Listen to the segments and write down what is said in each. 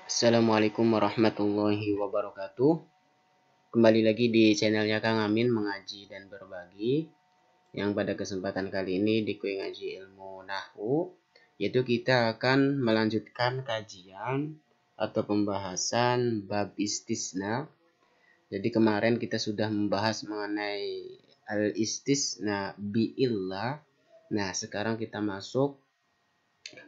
Assalamualaikum warahmatullahi wabarakatuh. Kembali lagi di channelnya Kang Amin mengaji dan berbagi. Yang pada kesempatan kali ini di Kue Ngaji Ilmu Nahwu, yaitu kita akan melanjutkan kajian atau pembahasan bab istisna. Jadi kemarin kita sudah membahas mengenai al-istisna bi'illah. Nah, sekarang kita masuk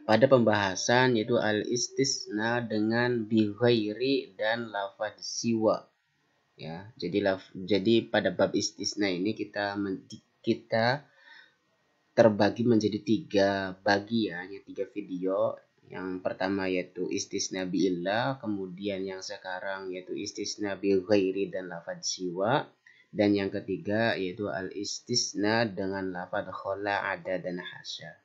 pada pembahasan yaitu al-istisna dengan bi ghairi dan lafaz siwa. Ya, jadi pada bab istisna ini kita terbagi menjadi tiga bagian, ya, tiga video. Yang pertama yaitu istisna bi'illah, kemudian yang sekarang yaitu istisna bi ghairi dan lafaz siwa, dan yang ketiga yaitu al-istisna dengan lafaz khala, ada, dan hasya.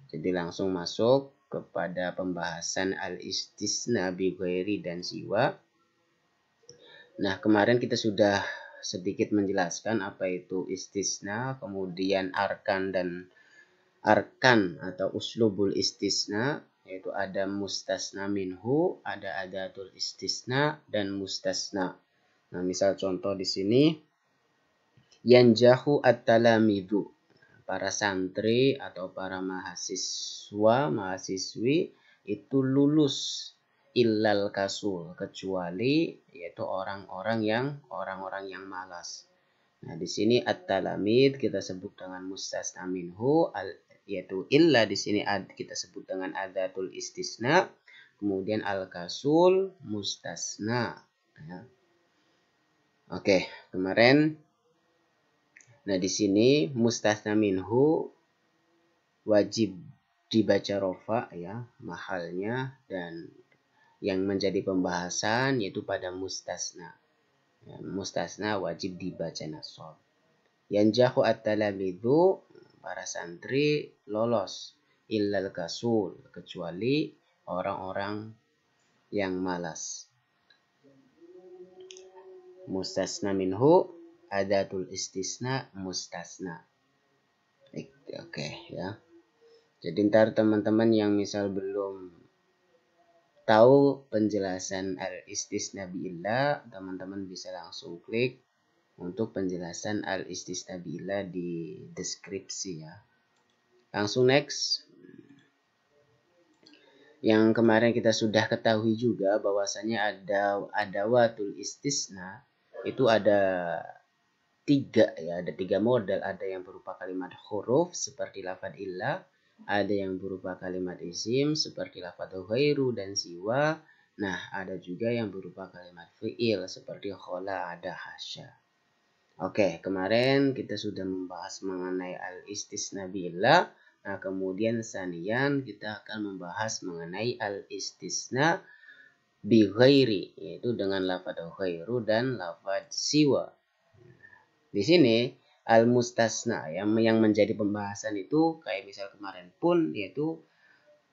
Jadi langsung masuk kepada pembahasan al-istisna bi ghairi dan siwa. Nah, kemarin kita sudah sedikit menjelaskan apa itu istisna, kemudian arkan atau uslubul istisna, yaitu ada mustasna minhu, ada adatul istisna, dan mustasna. Nah, misal contoh di sini, yanjahu at-talamidu, para santri atau para mahasiswi itu lulus, illal kasul, kecuali yaitu orang-orang yang malas. Nah, di sini at-talamid kita sebut dengan mustasna minhu, yaitu illa di sini kita sebut dengan adatul istisna, kemudian al-kasul mustasna. Ya. Oke, kemarin. Nah, di sini mustasna minhu wajib dibaca rofa, ya, mahalnya, dan yang menjadi pembahasan yaitu pada mustasna. Ya, mustasna wajib dibaca nasab. Yanjahu at-talamidu, para santri lolos, illal kasul, kecuali orang-orang yang malas. Mustasna minhu adatul istisna mustasna. Oke, ya. Jadi ntar teman-teman yang misal belum tahu penjelasan al-istisna bi'illah, teman-teman bisa langsung klik untuk penjelasan al-istisna bi'illah di deskripsi, ya. Langsung next. Yang kemarin kita sudah ketahui juga bahwasanya ada adawatul istisna itu ada tiga, ya, ada tiga model. Ada yang berupa kalimat huruf seperti lafaz illah, ada yang berupa kalimat isim seperti lafaz ghairu dan siwa. Nah, ada juga yang berupa kalimat fi'il seperti khala, ada, hasya. Oke, kemarin kita sudah membahas mengenai al-istisna bi'illah. Nah, kemudian sanian kita akan membahas mengenai al-istisna bi ghairi, yaitu dengan lafaz ghairu dan lafaz siwa. Di sini al-mustasna yang menjadi pembahasan itu kayak misal kemarin pun, yaitu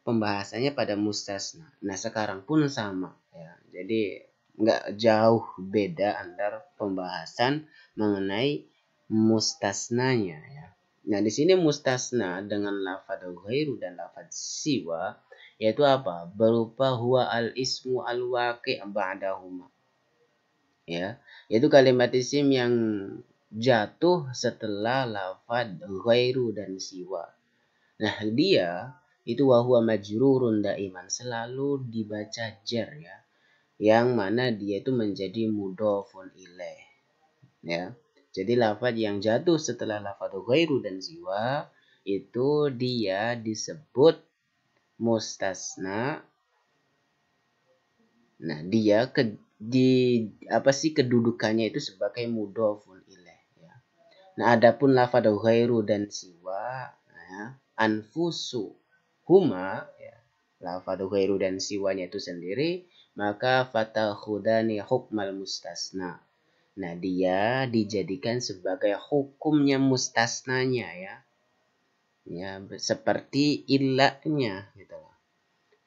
pembahasannya pada mustasna. Nah, sekarang pun sama, ya. Jadi nggak jauh beda antara pembahasan mengenai mustasnanya, ya. Nah, di sini mustasna dengan lafaz ghairu dan lafaz siwa yaitu apa? Berupa huwa al-ismu al-waqi' ba'dahuma. Ya, yaitu kalimat isim yang jatuh setelah lafaz ghairu dan siwa. Nah, dia itu wahuwa majrurun daiman, selalu dibaca jar, ya, yang mana dia itu menjadi mudhofun ilaih, ya. Jadi lafaz yang jatuh setelah lafaz ghairu dan siwa itu dia disebut mustasna. Nah, dia kedudukannya itu sebagai mudhofun ilaih, ya. Nah, adapun lafaz ghairu dan siwa, ya, anfusu huma, ya, lafaz ghairu dan siwanya itu sendiri, maka fatakhudani hukmal mustasna. Nah, dia dijadikan sebagai hukumnya mustasnanya, ya. Ya, seperti illahnya, gitu.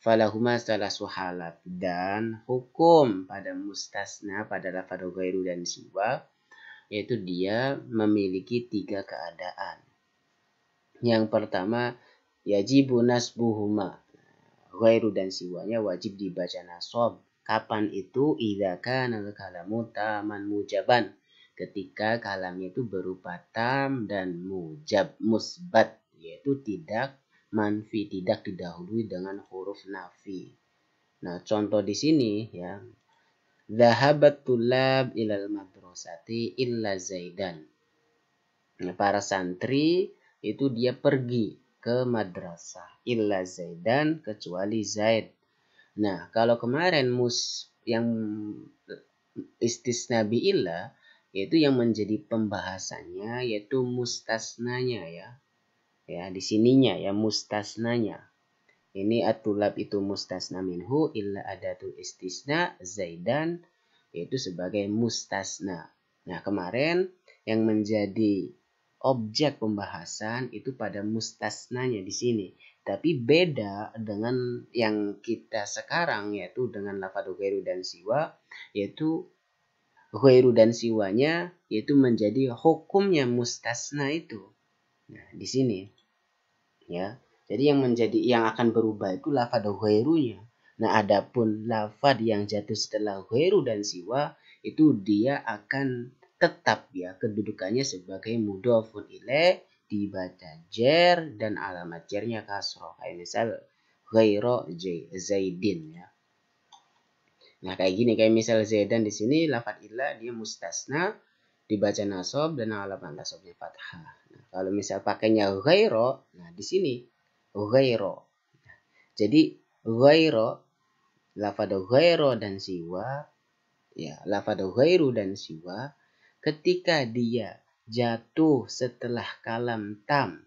Falahuma salasu halat, dan hukum pada mustasna pada lafaz ghairu dan siwa yaitu dia memiliki tiga keadaan. Yang pertama, yajibu nasbuhuma, ghairu dan siwanya wajib dibaca nasab Kapan itu? Idza kana al-kalamu taman mujaban. Ketika kalamnya itu berupa tam dan mujab musbat, yaitu tidak manfi, tidak didahului dengan huruf nafi. Nah, contoh di sini ya. Dhahabat tulab ilal madrasati illa Zaidan. Nah, para santri itu dia pergi ke madrasah illa Zaidan, kecuali Zaid. Nah, kalau kemarin yang istisna bi illa yaitu yang menjadi pembahasannya yaitu mustasnanya ya. Ya, di sininya ya mustasnanya. Ini at-tulab itu mustasna minhu, illa adatul istisna Zaidan yaitu sebagai mustasna. Nah, kemarin yang menjadi objek pembahasan itu pada mustasnanya di sini. Tapi beda dengan yang kita sekarang yaitu dengan lafadz ghairu dan siwa, yaitu ghairu dan siwanya yaitu menjadi hukumnya mustasna itu. Nah, di sini ya. Jadi yang akan berubah itu lafadz ghairunya. Nah, adapun lafadz yang jatuh setelah ghairu dan siwa itu dia akan tetap ya kedudukannya sebagai mudhofun ilaih, dibaca jer dan alamat jernya kasroh. Kayak misal ghairu Zaidin ya. Nah, kayak gini, kayak misal Zaidan di sini lafadz illa dia mustasna, dibaca nasab dan alamat nasabnya fathah. Nah, kalau misal pakainya ghairu, nah di sini ghairu. Jadi ghairu, lafadz ghairu dan siwa ya, lafadz ghairu dan siwa ketika dia jatuh setelah kalam tam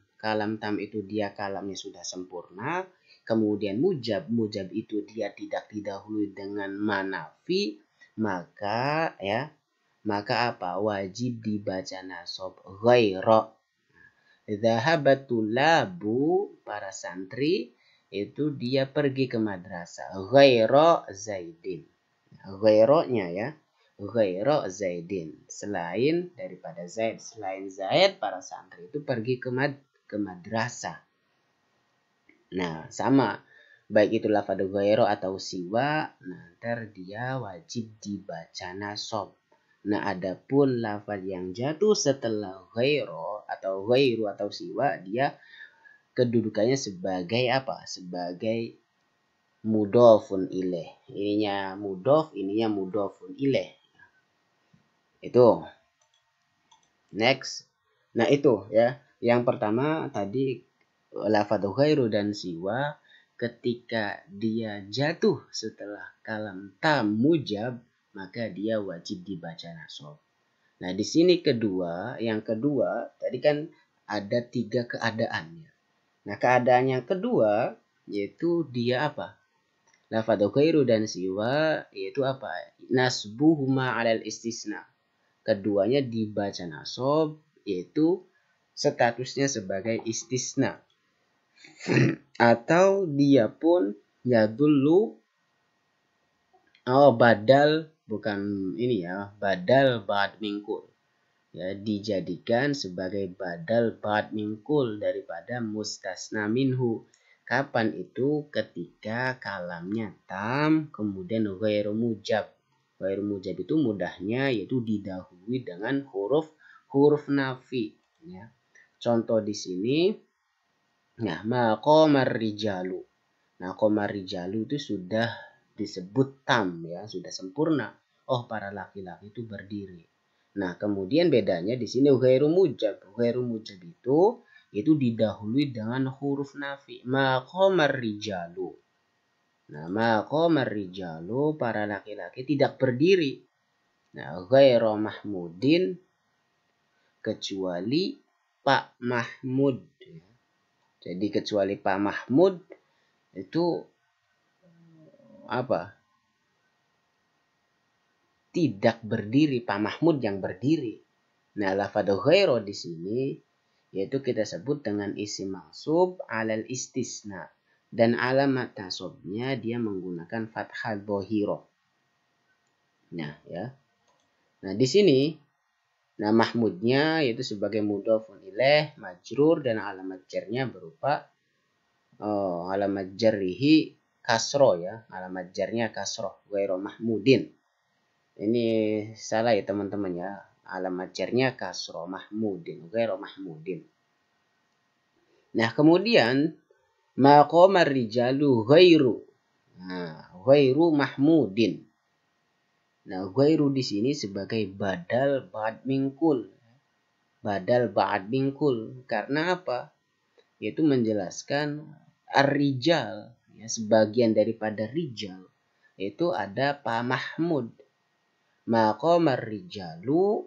itu dia kalamnya sudah sempurna, kemudian mujab itu dia tidak didahului dengan manafi, maka apa? Wajib dibaca nasab ghairu. Dhahabatul labu, para santri itu dia pergi ke madrasah ghairu Zaidin. Ghairunya ya, ghairu Zaidin, selain daripada Zaid, selain Zaid para santri itu pergi ke madrasah. Nah, sama baik itu lafadz ghairu atau siwa, nah ntar dia wajib dibaca nasab. Nah, adapun lafadz yang jatuh setelah ghairu atau siwa, dia kedudukannya sebagai apa? Sebagai mudhofun ilaih. Ininya mudhof, ininya mudhofun ilaih. Itu. Next. Nah, itu ya. Yang pertama tadi lafadz ghairu dan siwa ketika dia jatuh setelah kalam tam mujab, maka dia wajib dibaca nasab. Nah, di sini yang kedua tadi kan ada 3 keadaannya. Nah, keadaan yang kedua yaitu dia apa? Lafadz ghairu dan siwa yaitu apa? Nasbuhuma 'alal istisna. Keduanya dibaca nasab yaitu statusnya sebagai istisna. Atau dia pun yadullu badal, bukan ini ya, badal ba'd mingkul. Ya, dijadikan sebagai badal ba'd mingkul daripada mustasna minhu. Kapan itu? Ketika kalamnya tam kemudian ghairu mujab. Ghairu mujab itu mudahnya yaitu didahului dengan huruf nafi ya. Contoh di sini nah, maqamar rijalu. Nah, qamar rijalu itu sudah disebut tam ya, sudah sempurna. Oh, para laki-laki itu berdiri. Nah, kemudian bedanya di sini ghairu mujab. Ghairu mujab itu didahului dengan huruf nafi. Maqamar rijalu. Nah, maqamar rijalu, para laki-laki tidak berdiri. Nah, ghairu mahmudin, kecuali Pak Mahmud. Jadi kecuali Pak Mahmud itu apa? Tidak berdiri, Pak Mahmud yang berdiri. Nah, lafadz ghairu di sini yaitu kita sebut dengan isim mansub 'alal istisna, dan alamat nasabnya dia menggunakan fathah dhahirah. Nah, ya. Nah, di sini nah mahmudnya yaitu sebagai mudhofun ilaih majrur dan alamat jarnya berupa alamat jarrihi kasro ya, alamat jarnya kasro, ghairu mahmudin. Ini salah ya teman-teman ya, alamat jarnya kasro mahmudin, ghairu mahmudin. Nah kemudian maqamar rijalu ghairu, nah ghairu mahmudin. Nah ghairu di sini sebagai badal ba'd mingkul, badal ba'd mingkul. Karena apa? Yaitu menjelaskan ar-rijal, ya, sebagian daripada rijal itu ada Pa Mahmud. Maqamar rijalu,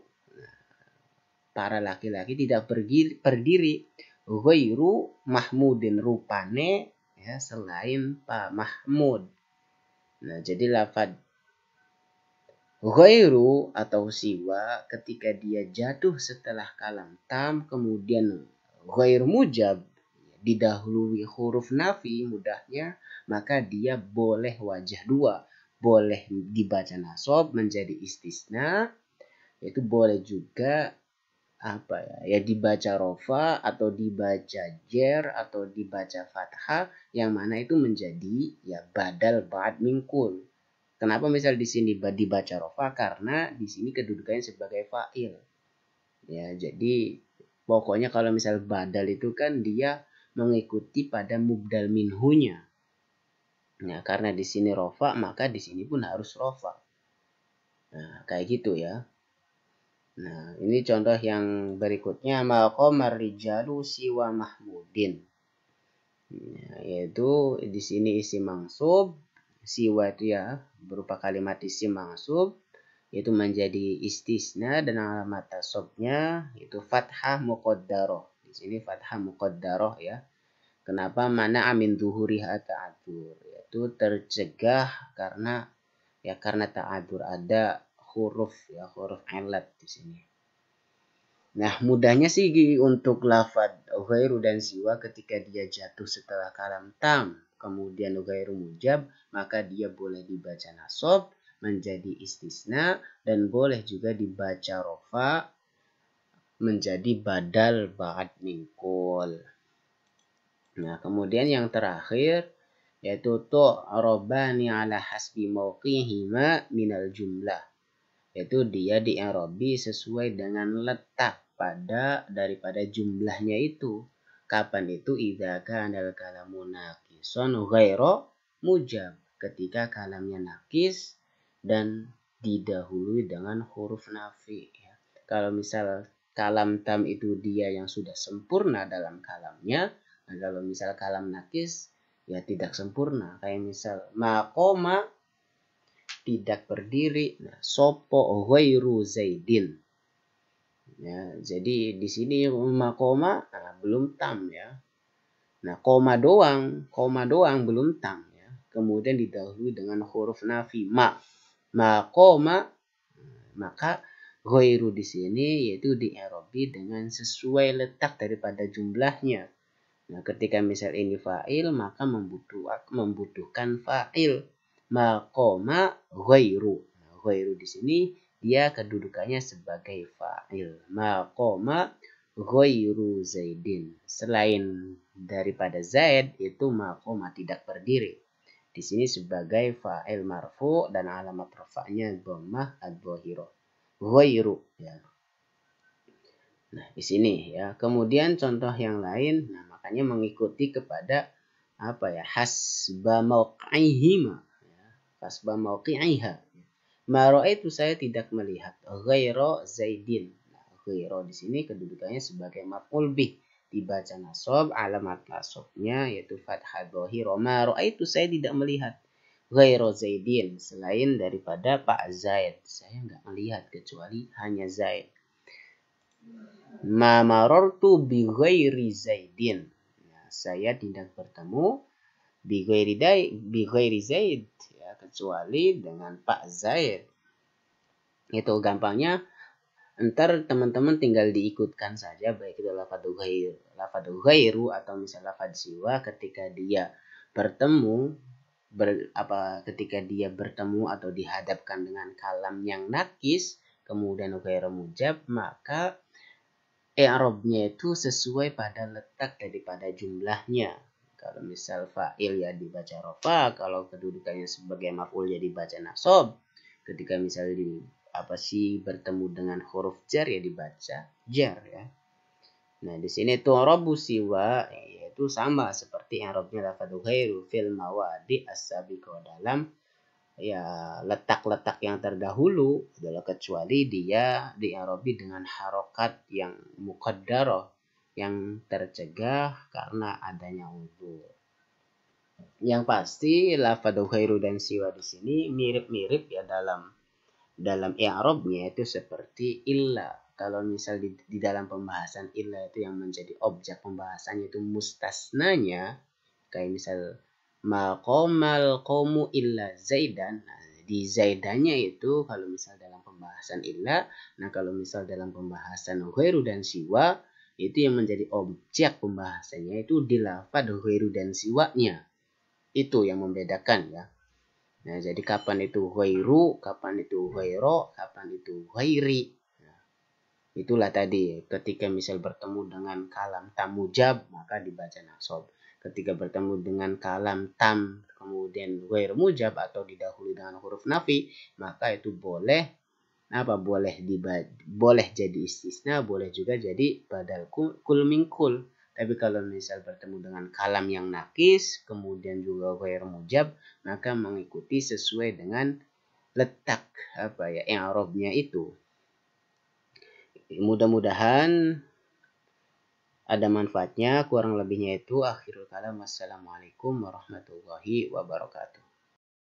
para laki-laki tidak berdiri ghairu mahmudin, rupane ya selain Pa Mahmud. Nah jadi lafaz ghairu atau siwa ketika dia jatuh setelah kalam tam kemudian ghair mujab didahului huruf nafi mudahnya, maka dia boleh wajah dua, boleh dibaca nasab menjadi istisna, itu boleh juga dibaca rofa atau dibaca jer atau dibaca fathah, yang mana itu menjadi ya badal ba'd mingkul. Kenapa misal di sini dibaca rofa? Karena di sini kedudukannya sebagai fa'il. Ya, jadi pokoknya kalau misal badal itu kan dia mengikuti pada mubdal minhunya. Nah, karena di sini rofa, maka di sini pun harus rofa. Nah, kayak gitu ya. Nah, ini contoh yang berikutnya, maqamar rijalu siwa mahmudin. Nah, yaitu di sini isim mangsub, siwa itu ya berupa kalimat isim mangsub, itu menjadi istisna dan alamat tasabnya itu fathah muqaddarah. Di sini fathah muqaddarah ya. Kenapa? Mana amin zuhuriha ta'adzur, yaitu tercegah karena ta'adzur, ada huruf ilat di sini. Nah, mudahnya sih untuk lafaz ghairu dan siwa ketika dia jatuh setelah kalam tam kemudian ghairu mujab, maka dia boleh dibaca nasab menjadi istisna dan boleh juga dibaca rofa menjadi badal ba'd mingkul. Nah, kemudian yang terakhir yaitu tu'rabani ala hasbi mauqihima minal jumlah. Yaitu dia di'irabi sesuai dengan letak daripada jumlahnya itu. Kapan itu? Idza kana al-kalamu naqisan ghairu mujab. Ketika kalamnya nakis dan didahului dengan huruf nafi. Ya. Kalau misal kalam tam itu dia yang sudah sempurna dalam kalamnya, nah, kalau misal kalam nakis ya tidak sempurna. Kayak misal maqoma tidak berdiri, nah sopo ghairu zaidin. Ya, jadi di sini maqoma belum tam ya. Nah, koma doang belum tam ya. Kemudian didahului dengan huruf nafi maqoma, maka ghairu di sini yaitu di'irabi dengan sesuai letak daripada jumlahnya. Nah, ketika misal ini fa'il, maka membutuhkan fa'il. Maqama ghairu. Nah, ghairu di sini dia kedudukannya sebagai fa'il. Maqama ghairu zaidin. Selain daripada zaid, itu maqama tidak berdiri. Di sini sebagai fa'il marfu dan alamat rafa'nya dhammah adz-dhahirah. Ghairu ya. Nah, di sini ya. Kemudian contoh yang lain, nah makanya mengikuti kepada hasba mauq'ihima ya, hasba mauqi'iha. Ma ra'aitu, saya tidak melihat ghairu zaidin. Nah, ghairu di sini kedudukannya sebagai maf'ul bih, dibaca nasab, alamat nasabnya yaitu fathah dhahirah. Ma ra'aitu, saya tidak melihat ghairu zaidin, selain daripada Pak Zaid. Saya enggak melihat kecuali hanya Zaid. Ma marartu bi ghairi zaidin. Nah, saya tidak bertemu bi ghairi zaid ya, kecuali dengan Pak Zaid. Itu gampangnya, ntar teman-teman tinggal diikutkan saja baik itu lafadz ghairu atau misal lafadz siwa ketika dia bertemu atau dihadapkan dengan kalam yang nakis kemudian ghairu mujab, maka i'rabnya itu sesuai pada letak daripada jumlahnya. Kalau misal fa'il ya dibaca rofa, kalau kedudukannya sebagai maf'ul ya dibaca nasab. Ketika misal bertemu dengan huruf jar ya dibaca jar ya. Nah, di sini tu'rabu siwa yaitu sama seperti i'rabnya lafadz ghairu fil mawadi as-sabiqah dalam ya letak-letak yang terdahulu adalah kecuali dia di'irabi dengan harokat yang muqaddarah yang tercegah karena adanya uzur. Yang pasti lafadz ghairu dan siwa di sini mirip-mirip ya dalam i'rabnya itu seperti illa. Kalau misal di dalam pembahasan illa itu yang menjadi objek pembahasannya itu mustasnanya, kayak misal maqamal qaumu illa zaidan. Nah, di zaidannya itu kalau misal dalam pembahasan illa, nah kalau misal dalam pembahasan ghairu dan siwa itu yang menjadi objek pembahasannya itu di lafadz ghairu dan siwanya. Itu yang membedakan ya. Nah, jadi kapan itu ghairu, kapan itu ghairo, kapan itu ghairi. Nah, itulah tadi ketika misal bertemu dengan kalam tam mujab maka dibaca nasab. Ketika bertemu dengan kalam tam kemudian ghair mujab atau didahului dengan huruf nafi, maka itu boleh boleh jadi istisna, boleh juga jadi badal kul min kul. Tapi kalau misal bertemu dengan kalam yang nakis, kemudian juga ghair mujab, maka mengikuti sesuai dengan letak i'rabnya itu. Mudah-mudahan ada manfaatnya, kurang lebihnya itu akhirul kalam. Wassalamualaikum warahmatullahi wabarakatuh.